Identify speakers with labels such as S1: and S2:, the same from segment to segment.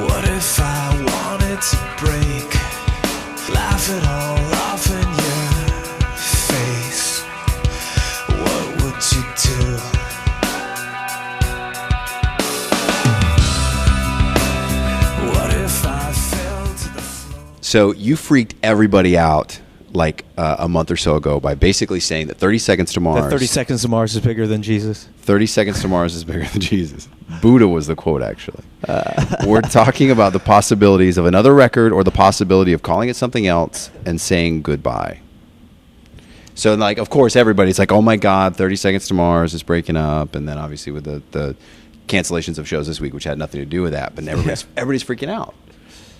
S1: What if I wanted to break, laugh it all off in your face? What would you do? What if I fell to the floor?
S2: So you freaked everybody out like a month or so ago by basically saying that 30 Seconds to Mars...
S3: That 30 Seconds to Mars is bigger than Jesus.
S2: 30 Seconds to Mars is bigger than Jesus. Buddha was the quote, actually. We're talking about the possibilities of another record or the possibility of calling it something else and saying goodbye. So, like, of course, everybody's like, oh, my God, 30 Seconds to Mars is breaking up. And then, obviously, with the cancellations of shows this week, which had nothing to do with that. But everybody's freaking out.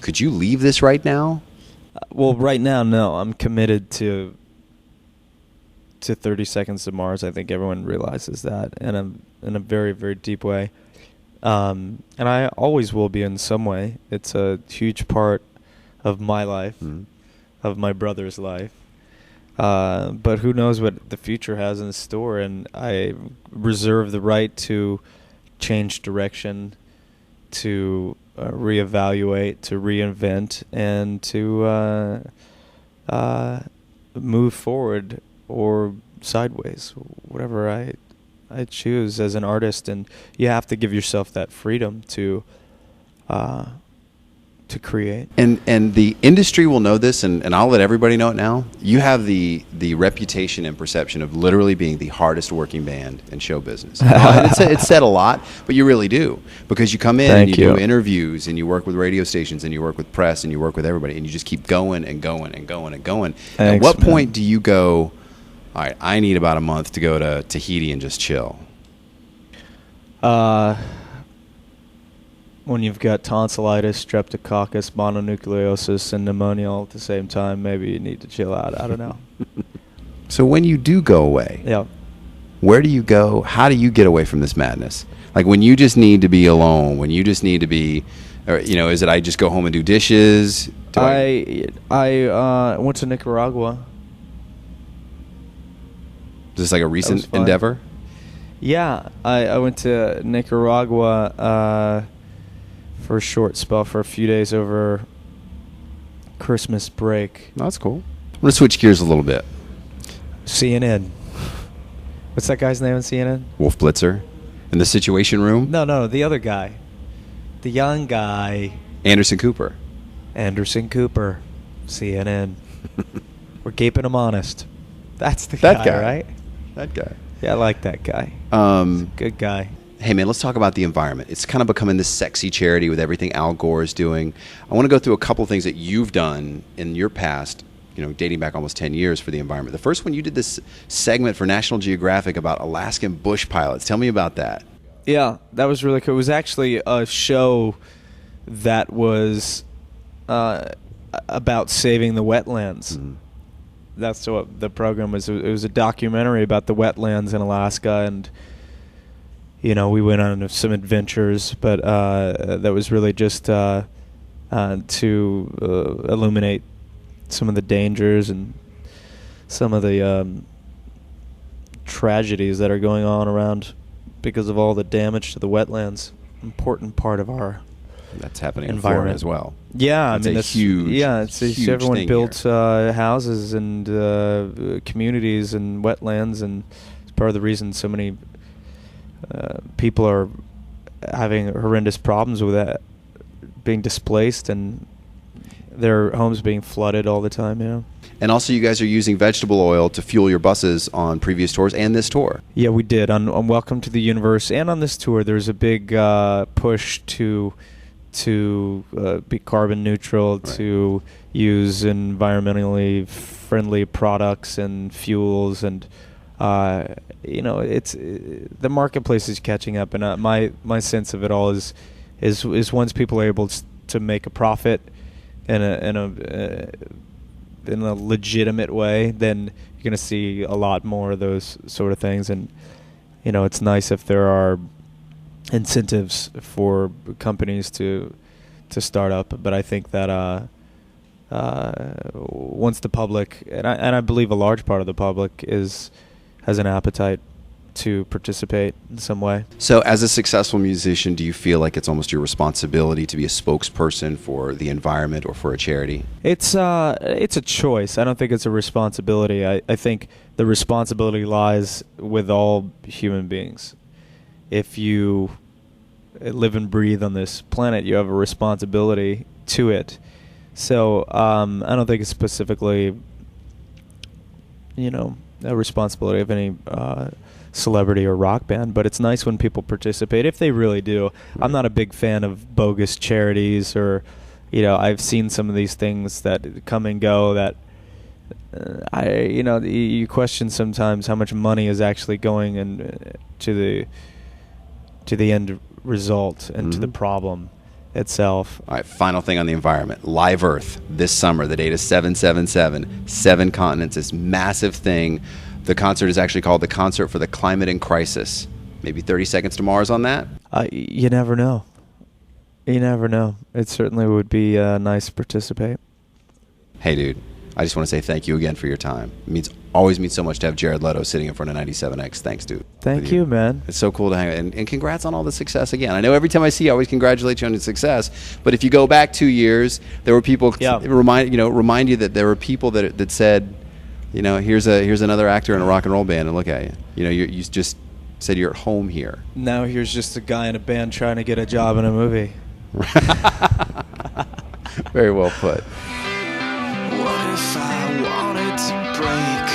S2: Could you leave this right now?
S3: Well, right now, no. I'm committed to 30 Seconds to Mars. I think everyone realizes that in a very, very deep way. And I always will be in some way. It's a huge part of my life, of my brother's life. But who knows what the future has in store, and I reserve the right to change direction, to reevaluate, to reinvent, and to move forward or sideways, whatever I choose as an artist. And you have to give yourself that freedom to create.
S2: And the industry will know this, and I'll let everybody know it now. You have the reputation and perception of literally being the hardest working band in show business. It's said a lot, but you really do, because you come in and you do interviews and you work with radio stations and you work with press and you work with everybody and you just keep going and going and going and going.
S3: Thanks,
S2: at what
S3: man.
S2: point do you go, all right, I need about a month to go to Tahiti and just chill?
S3: When you've got tonsillitis, streptococcus, mononucleosis, and pneumonia all at the same time, maybe you need to chill out. I don't know.
S2: So when you do go away,
S3: Yeah.
S2: where do you go? How do you get away from this madness? Like when you just need to be alone, when you just need to be, or, is it I just go home and do dishes?
S3: I went to Nicaragua.
S2: Is this like a recent endeavor?
S3: Yeah, I went to Nicaragua for a short spell for a few days over Christmas break.
S2: Oh, that's cool. I'm going to switch gears a little bit.
S3: CNN. What's that guy's name on CNN?
S2: Wolf Blitzer in the Situation Room?
S3: No, the other guy. The young guy.
S2: Anderson Cooper.
S3: Anderson Cooper. CNN. We're keeping him honest. That's the guy, right?
S2: That guy.
S3: Yeah, I like that guy. He's a good guy.
S2: Hey, man, let's talk about the environment. It's kind of becoming this sexy charity with everything Al Gore is doing. I want to go through a couple of things that you've done in your past, dating back almost 10 years for the environment. The first one, you did this segment for National Geographic about Alaskan bush pilots. Tell me about that.
S3: Yeah, that was really cool. It was actually a show that was about saving the wetlands. Mm-hmm. That's what the program was. It was a documentary about the wetlands in Alaska, and we went on some adventures, but that was really just to illuminate some of the dangers and some of the tragedies that are going on around because of all the damage to the wetlands. Important part of our
S2: that's happening in
S3: Florida
S2: as well.
S3: Yeah,
S2: that's huge.
S3: Yeah, it's
S2: huge
S3: everyone
S2: thing
S3: built houses and communities and wetlands, and it's part of the reason so many people are having horrendous problems with that, being displaced and their homes being flooded all the time.
S2: And also, you guys are using vegetable oil to fuel your buses on previous tours and this tour.
S3: Yeah, we did on Welcome to the Universe and on this tour. There's a big push to be carbon neutral, right, to use environmentally friendly products and fuels, and it's the marketplace is catching up. And my sense of it all is once people are able to make a profit in a legitimate way, then you're going to see a lot more of those sort of things. And it's nice if there are incentives for companies to start up, but I think that once the public, and I believe a large part of the public has an appetite to participate in some way.
S2: So as a successful musician, do you feel like it's almost your responsibility to be a spokesperson for the environment or for a charity?
S3: It's a choice. I don't think it's a responsibility. I think the responsibility lies with all human beings. If you live and breathe on this planet, you have a responsibility to it. So I don't think it's specifically, a responsibility of any celebrity or rock band, but it's nice when people participate if they really do. I'm not a big fan of bogus charities, or I've seen some of these things that come and go that you question sometimes how much money is actually going to the end result and to the problem itself.
S2: All right, final thing on the environment. Live Earth this summer. The date is 7/7/7. 7 continents. This massive thing. The concert is actually called the Concert for the Climate in Crisis. Maybe 30 seconds to Mars on that?
S3: You never know. You never know. It certainly would be nice to participate.
S2: Hey, dude. I just want to say thank you again for your time. It always means so much to have Jared Leto sitting in front of 97X. Thanks, dude.
S3: Thank you, man.
S2: It's so cool to hang out. And congrats on all the success again. I know every time I see you, I always congratulate you on your success. But if you go back 2 years, there were people remind you that there were people that said, here's another actor in a rock and roll band, and look at you. You just said you're at home here.
S3: Now here's just a guy in a band trying to get a job in a movie.
S2: Very well put.
S1: What if I wanted to break?